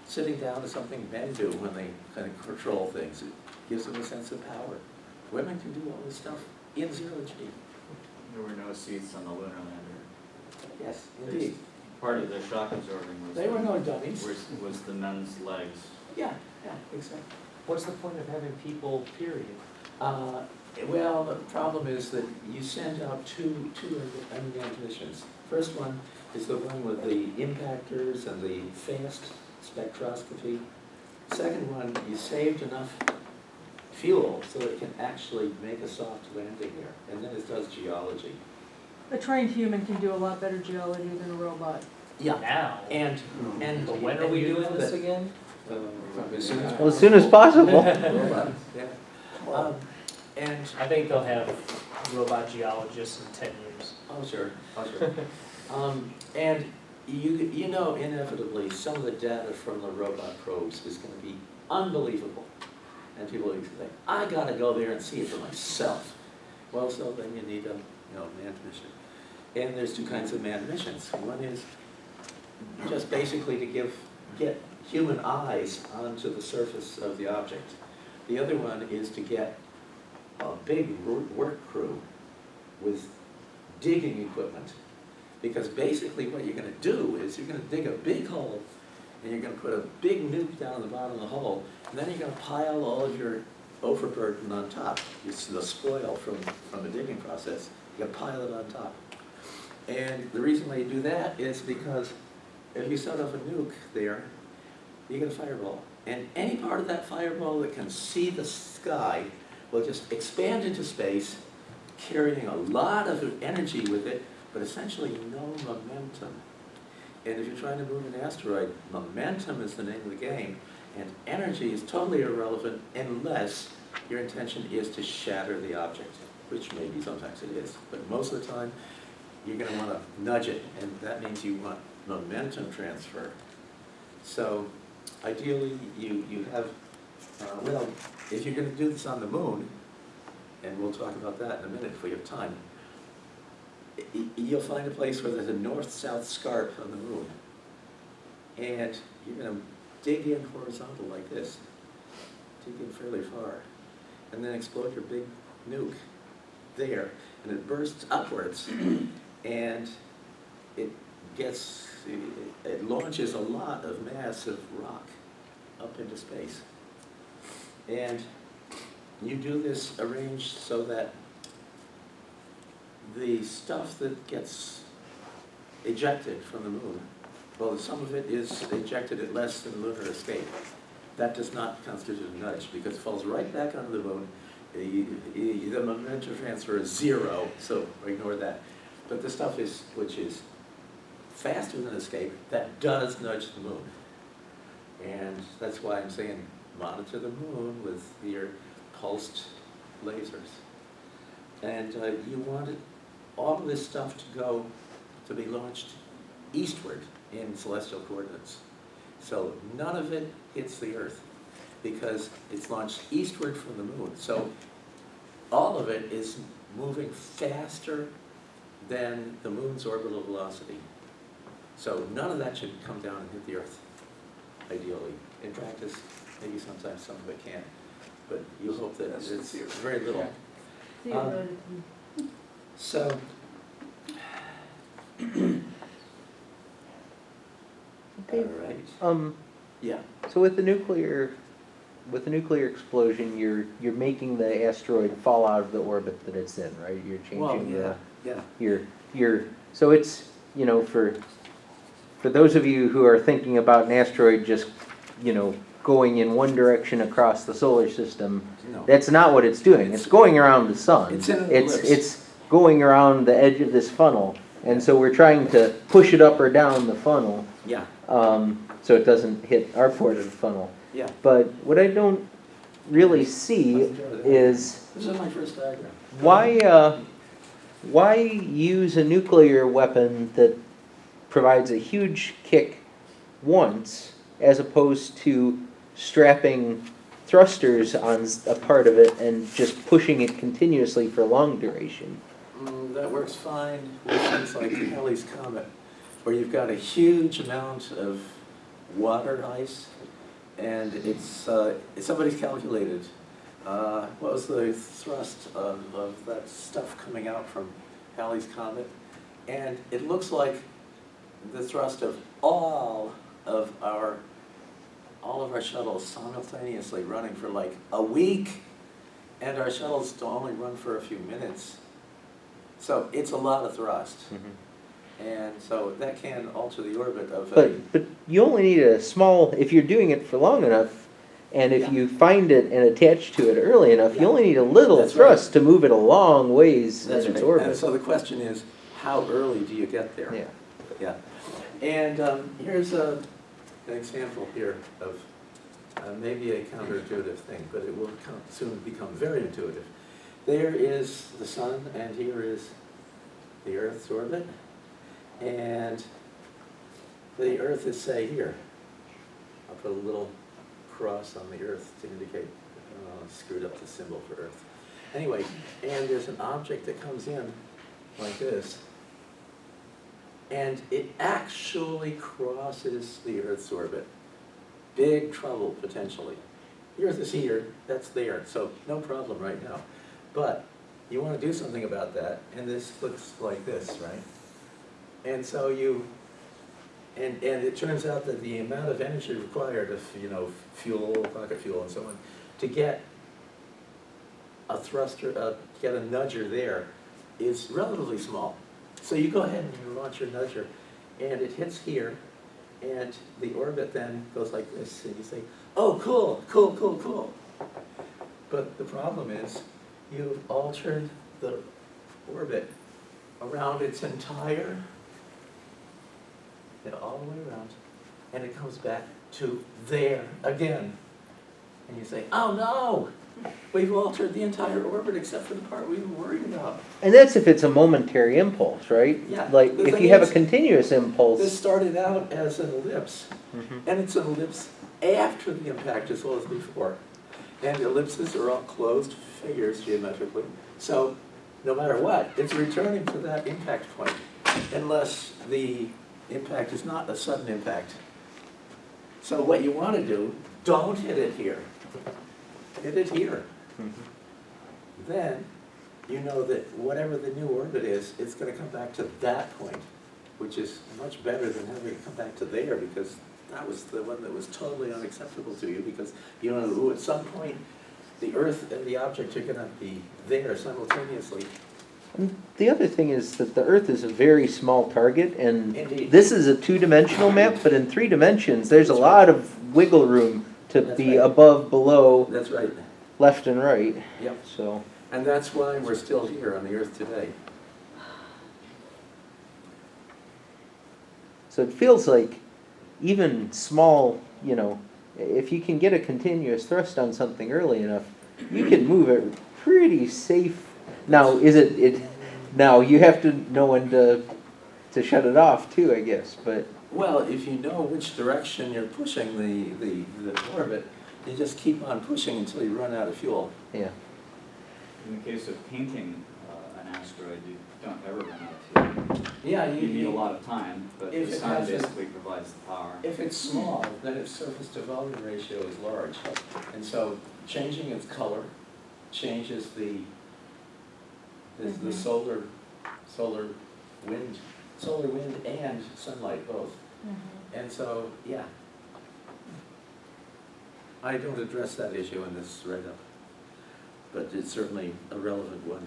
Sitting down is something men do when they kind of control things. It gives them a sense of power. Women can do all this stuff in zero G. There were no seats on the lunar lander. Yes, indeed. Part of the shock absorbing was. They were no dummies. Was the men's legs. Yeah, exactly. What's the point of having people, period? Well, the problem is that you send out two unmanned missions. First one is the one with the impactors and the fast spectroscopy. Second one, you saved enough fuel so that it can actually make a soft landing there, and then it does geology. A trained human can do a lot better geology than a robot. Yeah, Now. and But when are we you doing know this that- again? As soon as Well, as soon as possible. Yeah. And I think they'll have robot geologists in 10 years. oh sure. And you know inevitably some of the data from the robot probes is going to be unbelievable, and people will say, I got to go there and see it for myself. Well, so then you need a manned mission. And there's two kinds of manned missions. One is just basically to get human eyes onto the surface of the object. The other one is to get a big work crew with digging equipment. Because basically what you're going to do is you're going to dig a big hole, and you're going to put a big nuke down the bottom of the hole, and then you're going to pile all of your overburden on top. It's the spoil from the digging process. You're going to pile it on top. And the reason why you do that is because if you set off a nuke there, you get a fireball. And any part of that fireball that can see the sky will just expand into space, carrying a lot of energy with it, but essentially no momentum. And if you're trying to move an asteroid, momentum is the name of the game, and energy is totally irrelevant unless your intention is to shatter the object, which maybe sometimes it is, but most of the time you're going to want to nudge it, and that means you want momentum transfer. So ideally you have, well, if you're going to do this on the moon, and we'll talk about that in a minute if we have time, you'll find a place where there's a north-south scarp on the moon. And you're going to dig in horizontal like this, dig in fairly far. and then explode your big nuke there, and it bursts upwards, and it launches a lot of massive rock up into space. And you do this arranged so that the stuff that gets ejected from the moon, well, some of it is ejected at less than lunar escape. That does not constitute a nudge because it falls right back onto the moon. The momentum transfer is 0, so ignore that. But the stuff which is faster than escape, that does nudge the moon. And that's why I'm saying monitor the moon with your pulsed lasers. And you want all of this stuff to be launched eastward in celestial coordinates. So none of it hits the Earth because it's launched eastward from the moon. So all of it is moving faster than the moon's orbital velocity. So none of that should come down and hit the Earth, ideally. In practice, maybe sometimes some of it can, but you hope that it's very little. So, Okay. all right. Yeah. So with the nuclear explosion, you're making the asteroid fall out of the orbit that it's in, right? You're changing so it's, you know, for those of you who are thinking about an asteroid just, you know, going in one direction across the solar system, No. that's not what it's doing. It's going around the sun. It's in an ellipse. It's going around the edge of this funnel, and so we're trying to push it up or down the funnel, Yeah. so it doesn't hit our part of the funnel. Yeah. But what I don't really see is This is my first diagram. why use a nuclear weapon that provides a huge kick once as opposed to strapping thrusters on a part of it and just pushing it continuously for long duration? That works fine with things like Halley's Comet, where you've got a huge amount of water ice, and somebody's calculated what was the thrust of that stuff coming out from Halley's Comet, and it looks like the thrust of all of our shuttles simultaneously running for like a week, and our shuttles don't only run for a few minutes. So it's a lot of thrust. And so that can alter the orbit of But you only need a small, if you're doing it for long enough, and if you find it and attach to it early enough, you only need a little That's thrust to move it a long ways in its orbit. And so the question is, how early do you get there? Yeah. Yeah. And here's an example here of maybe a counterintuitive thing, but it will soon become very intuitive. There is the sun, and here is the Earth's orbit. And the Earth is, say, here. I'll put a little cross on the Earth to indicate, screwed up the symbol for Earth. Anyway, and there's an object that comes in like this, and it actually crosses the Earth's orbit. Big trouble, potentially. The Earth is here, that's there, so no problem right now. But you want to do something about that, and this looks like this, right? And so and it turns out that the amount of energy required of, fuel, rocket fuel and so on, to get a thruster, get a nudger there is relatively small. So you go ahead and you launch your nudger, and it hits here, and the orbit then goes like this, and you say, oh, cool, cool, cool, cool. But the problem is, you've altered the orbit around its entire, all the way around, and it comes back to there again. And you say, oh no, we've altered the entire orbit except for the part we were worried about. And that's if it's a momentary impulse, right? Yeah. Like The if thing you have a is, continuous impulse. This started out as an ellipse, and it's an ellipse after the impact as well as before. And ellipses are all closed figures geometrically, so no matter what, it's returning to that impact point, unless the impact is not a sudden impact. So what you want to do, don't hit it here. Hit it here. then you know that whatever the new orbit is, it's gonna come back to that point, which is much better than having it come back to there, because that was the one that was totally unacceptable to you, because you know, at some point, the Earth and the object are gonna be there simultaneously. And the other thing is that the Earth is a very small target, and Indeed. this is a two-dimensional map, but in 3 dimensions, there's a lot of wiggle room to That's be right. above, below, That's right. left and right, Yep. so. And that's why we're still here on the Earth today. So it feels like even small, you know, if you can get a continuous thrust on something early enough, you can move it pretty safe. Now, now you have to know when to shut it off too, I guess, but. Well, if you know which direction you're pushing the orbit, you just keep on pushing until you run out of fuel. Yeah. In the case of painting an asteroid, you don't ever run out of fuel. Yeah, You need a lot of time, but if the it sun has a- basically provides the power. If it's small, then its surface to volume ratio is large. And so changing its color changes the solar wind and sunlight both. And so, yeah. I don't address that issue in this write-up, but it's certainly a relevant one.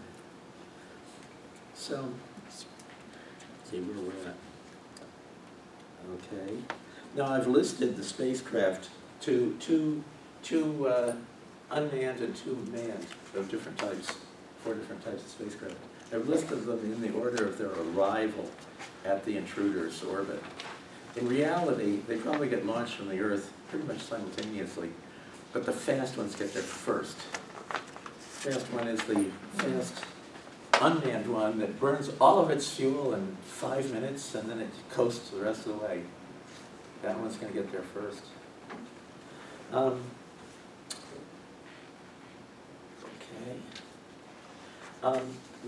So, let's see where we're at. Okay. Now I've listed the spacecraft two unmanned and 2 manned of different types, 4 different types of spacecraft. I've listed them in the order of their arrival at the intruder's orbit. In reality, they probably get launched from the Earth pretty much simultaneously, but the fast ones get there first. Fast one is the fast unmanned one that burns all of its fuel in 5 minutes and then it coasts the rest of the way. That one's going to get there first. Okay.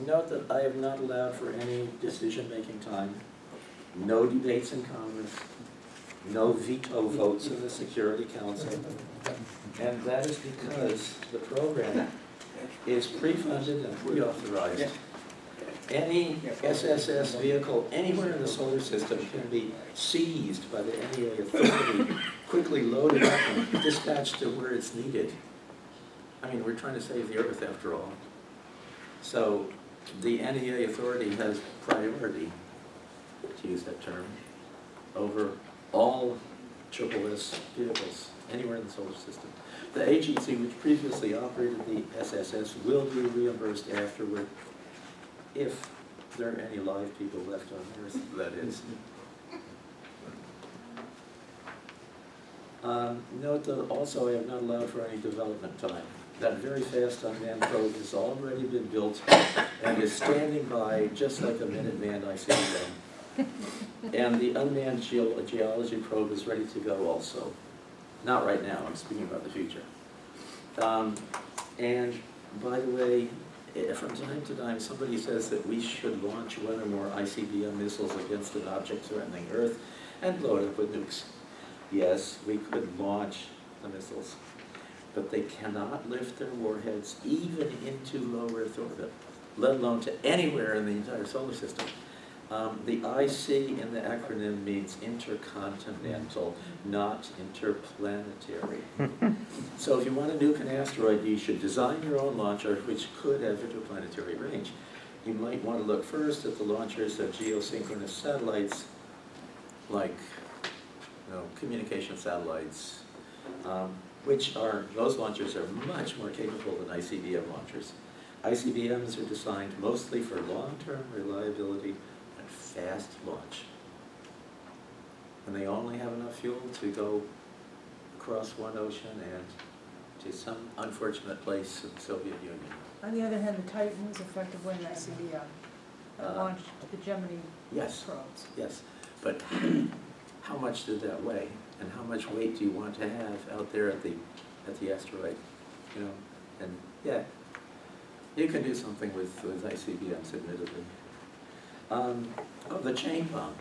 Note that I have not allowed for any decision-making time, no debates in Congress, no veto votes in the Security Council, and that is because the program is pre-funded and pre-authorized. Any SSS vehicle anywhere in the solar system can be seized by the NEA authority, quickly loaded up and dispatched to where it's needed. I mean, we're trying to save the Earth after all. So the NEA authority has priority, to use that term, over all SSS vehicles anywhere in the solar system. The agency which previously operated the SSS will be reimbursed afterward, if there are any live people left on Earth, that is. Note that also I have not allowed for any development time. That very fast unmanned probe has already been built and is standing by just like a Minuteman ICBM. And the unmanned geology probe is ready to go also. Not right now, I'm speaking about the future. And by the way, from time to time, somebody says that we should launch 1 or more ICBM missiles against an object threatening Earth and blow it up with nukes. Yes, we could launch the missiles, but they cannot lift their warheads even into low Earth orbit, let alone to anywhere in the entire solar system. The IC in the acronym means intercontinental, not interplanetary. So if you want to nuke an asteroid, you should design your own launcher, which could have interplanetary range. You might want to look first at the launchers of geosynchronous satellites, like communication satellites, those launchers are much more capable than ICBM launchers. ICBMs are designed mostly for long-term reliability and fast launch. And they only have enough fuel to go across one ocean and to some unfortunate place in the Soviet Union. On the other hand, the Titan was effectively an ICBM that launched the Gemini Yes, probes. yes. But how much did that weigh? And how much weight do you want to have out there at the asteroid? And yeah, you can do something with ICBMs, admittedly. The chain bomb.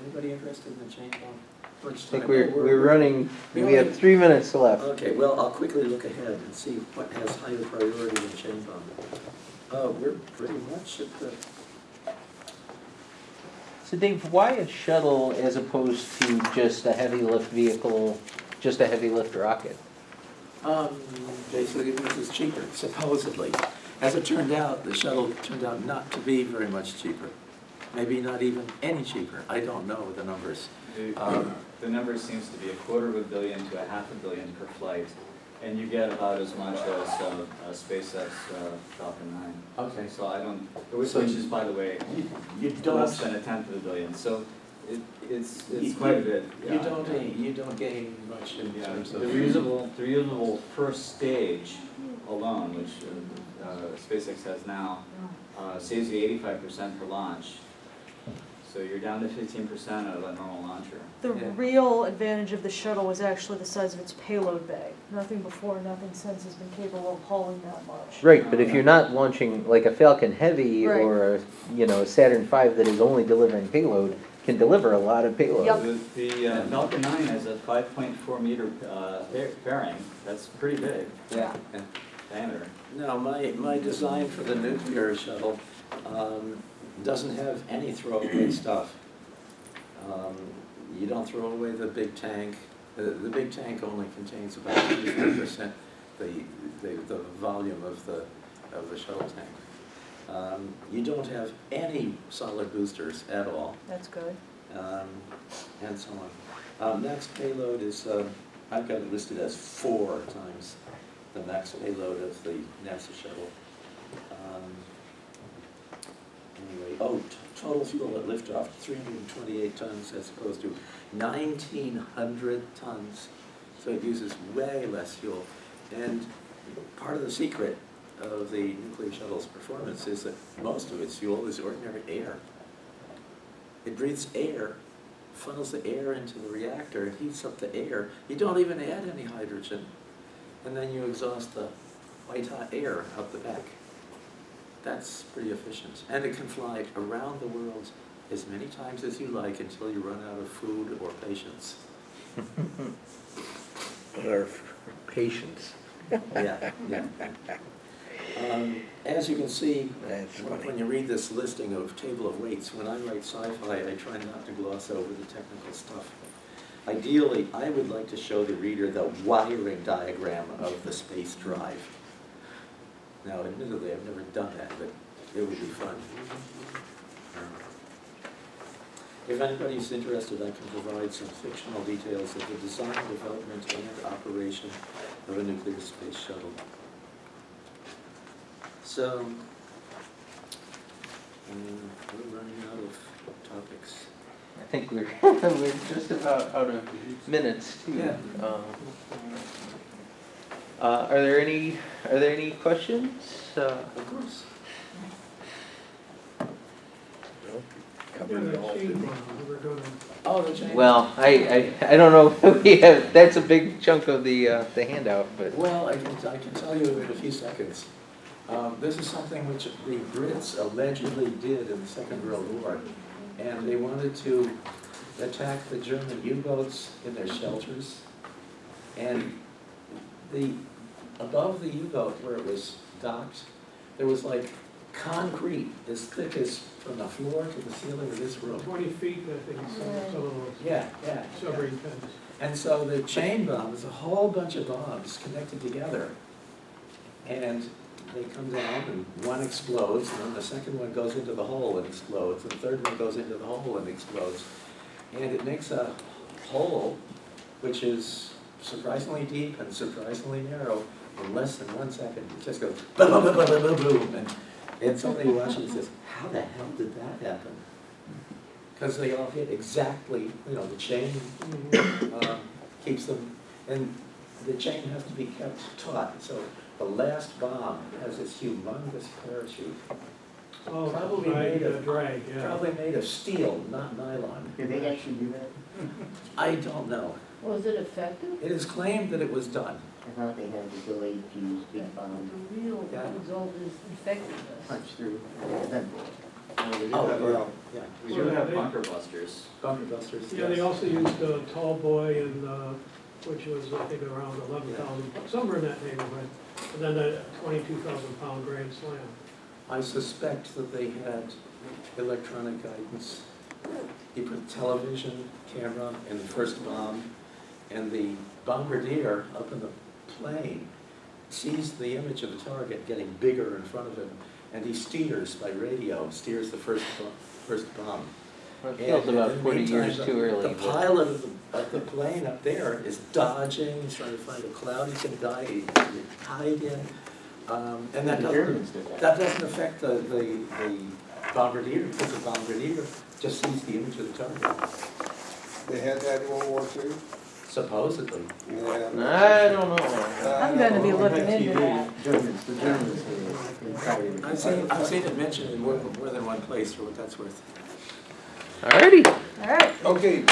Anybody interested in the chain bomb? Much I think time? we're running, we have 3 minutes left. Okay, well, I'll quickly look ahead and see what has higher priority than chain bomb. We're pretty much at the, So Dave, why a shuttle as opposed to just a heavy lift vehicle, just a heavy lift rocket? basically this is cheaper, supposedly. As it turned out, the shuttle turned out not to be very much cheaper. Maybe not even any cheaper. I don't know the numbers. The number seems to be $250 million to $500 million per flight, and you get about as much as a SpaceX Falcon 9. Okay. So I don't, which is, by the way, You less don't, than 1/10 of a billion, so it's quite a bit. you don't gain much in Yeah, terms of. the reusable first stage alone, which SpaceX has now, saves you 85% per launch. So you're down to 15% of a normal launcher. The Yeah. real advantage of the shuttle was actually the size of its payload bay. Nothing before, nothing since has been capable of hauling that much. Right, but if you're not launching like a Falcon Heavy Right. or a, a Saturn V that is only delivering payload, can deliver a lot of payload. Yep. The Falcon 9 has a 5.4 meter fairing. That's pretty big Yeah. diameter. No, my design for the nuclear shuttle doesn't have any throwaway stuff. You don't throw away the big tank. The big tank only contains about 25% the volume of the shuttle tank. You don't have any solid boosters at all, That's good. and so on. Max payload is, I've got it listed as 4 times the max payload of the NASA shuttle. Anyway, total fuel at liftoff, 328 tons as opposed to 1,900 tons. So it uses way less fuel. And part of the secret of the nuclear shuttle's performance is that most of its fuel is ordinary air. It breathes air, funnels the air into the reactor, and heats up the air. You don't even add any hydrogen. And then you exhaust the white hot air out the back. That's pretty efficient. And it can fly around the world as many times as you like until you run out of food or patience. Or patience. Yeah. As you can see, That's funny. when you read this listing of table of weights, when I write sci-fi, I try not to gloss over the technical stuff. Ideally, I would like to show the reader the wiring diagram of the space drive. Now, admittedly, I've never done that, but it would be fun. If anybody's interested, I can provide some fictional details of the design, development, and operation of a nuclear space shuttle. So, we're running out of topics. I think we're just about out of minutes too. Yeah. Are there any questions? Of course. Yeah, the chain bomb, we were gonna, Oh, the change. Well, I don't know if we have, that's a big chunk of the handout, but. Well, I can tell you in a few seconds. This is something which the Brits allegedly did in the Second World War. And they wanted to attack the German U-boats in their shelters. And above the U-boat where it was docked, there was like concrete as thick as from the floor to the ceiling of this room. 20 feet, I think, some of those Yeah. submarine pens. And so the chain bomb is a whole bunch of bombs connected together. And they come down and one explodes, and then the second one goes into the hole and explodes, and the third one goes into the hole and explodes. And it makes a hole which is surprisingly deep and surprisingly narrow in less than 1 second. It just goes boom, boom, boom, boom, boom, boom. And somebody watching it says, how the hell did that happen? Because they all hit exactly, the chain keeps them, and the chain has to be kept taut. So the last bomb has this humongous parachute, Oh, Probably right, made of- drag, yeah. probably made of steel, not nylon. Did they actually do that? I don't know. Was it effective? It is claimed that it was done. I thought they had the ability to use big bombs, The real Yeah. result is effectiveness. punch through, and then We do Oh, have, well, yeah. we do have bunker busters. Bunker busters, Yeah, they yes. also used Tall Boy and, which was, I think, around 11,000, somewhere in that neighborhood. And then the 22,000-pound Grand Slam. I suspect that they had electronic guidance. He put television camera in the first bomb, and the bombardier up in the plane sees the image of the target getting bigger in front of him, and he steers by radio, steers the first bomb. It feels about And 40 meantime, years too early. The but- pilot of the plane up there is dodging, he's trying to find a cloud he can hide in. And that The Germans did that doesn't affect the bombardier, because the bombardier just sees the image of the target, They had that in World War II? supposedly. Yeah. I don't know. I'm gonna be looking into that. Germans, the Germans were. I've seen it mentioned in more than one place, for what that's worth. Alrighty. All right. Okay,